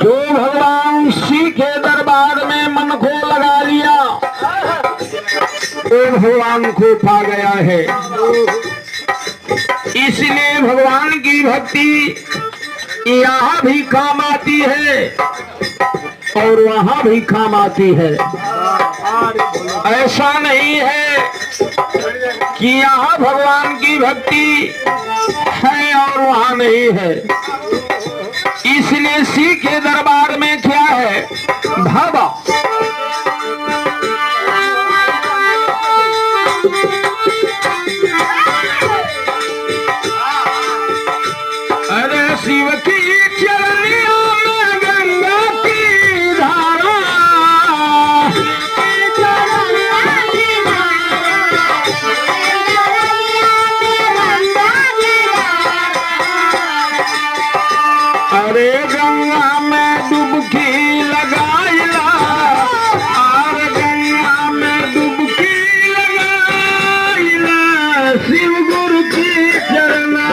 जो भगवान शिव के दरबार में मन को लगा लिया वो भगवान को पा गया है। इसलिए भगवान की भक्ति यहाँ भी काम आती है और वहाँ भी काम आती है। ऐसा नहीं है कि यहाँ भगवान की भक्ति है और वहाँ नहीं है। इसलिए शिव के दरबार में क्या है? भावा अरे शिव की चरनियों में गंगा की धारा, अरे गंगा में डुबकी लगाइला और गंगा में डुबकी लगाइला शिव गुरु की चरणा।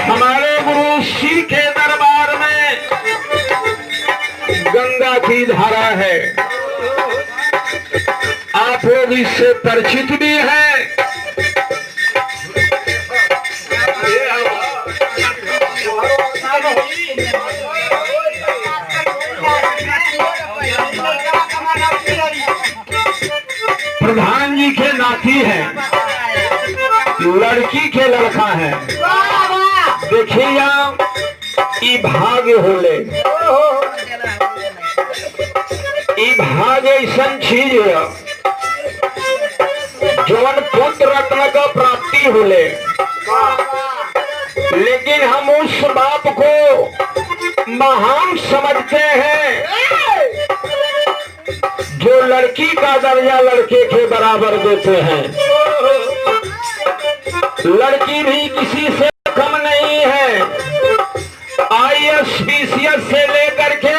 हमारे गुरु शिव के दरबार में गंगा की धारा है। आप लोग इससे परिचित भी हैं। प्रधान जी के नाती है, लड़की के लड़का है। देखिए ई भाग्य होले, ई भाग्य ऐसा चीज है जवन पुत्र रत्न का प्राप्ति होले। लेकिन हम उस बाप को महान समझते हैं जो लड़की का दर्जा लड़के के बराबर देते हैं। लड़की भी किसी से कम नहीं है। IAS से लेकर के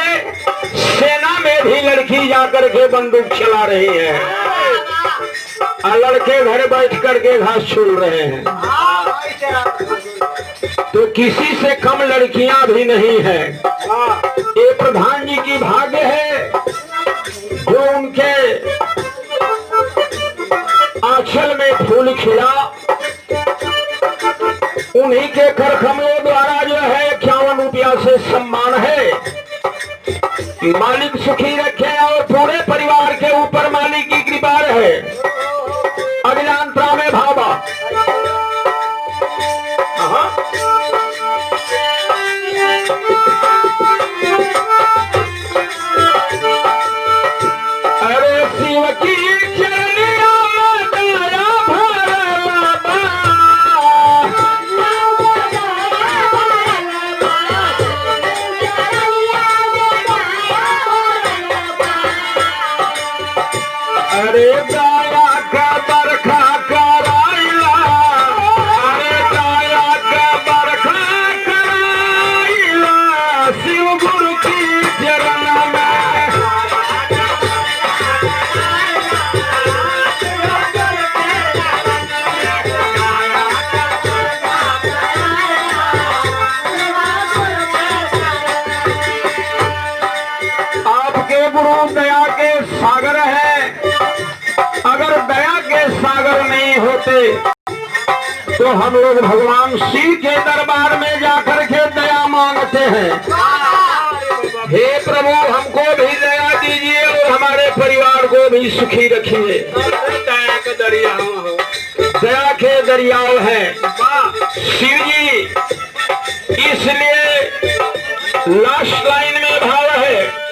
सेना में भी लड़की जाकर के बंदूक चला रही है और लड़के घर बैठ करके घास छूल रहे हैं। तो किसी से कम लड़कियां भी नहीं है। ये प्रधान जी की भाग्य है जो उनके आंचल में फूल खिला। उन्हीं के कर कमलों द्वारा जो है 51 रुपया से सम्मान है। मालिक सुखी रखे और पूरे परिवार के ऊपर मालिक की कृपा रहे। अभिलांतरा में भावा अरे शिव की चरनियों में दया भर बाबा, अरे दया का बरखा कराइला, अरे दया का बरखा कराइला शिव गुरु की चरण में। आपके गुरु दया के सागर है। अगर दया के सागर नहीं होते तो हम लोग भगवान शिव के दरबार में जाकर के दया मांगते हैं। हे प्रभु हमको भी दया दीजिए और हमारे परिवार को भी सुखी रखिए। दया के दरियाओं हो, दया के दरियाओं है शिव जी। इसलिए लास्ट लाइन में भाव है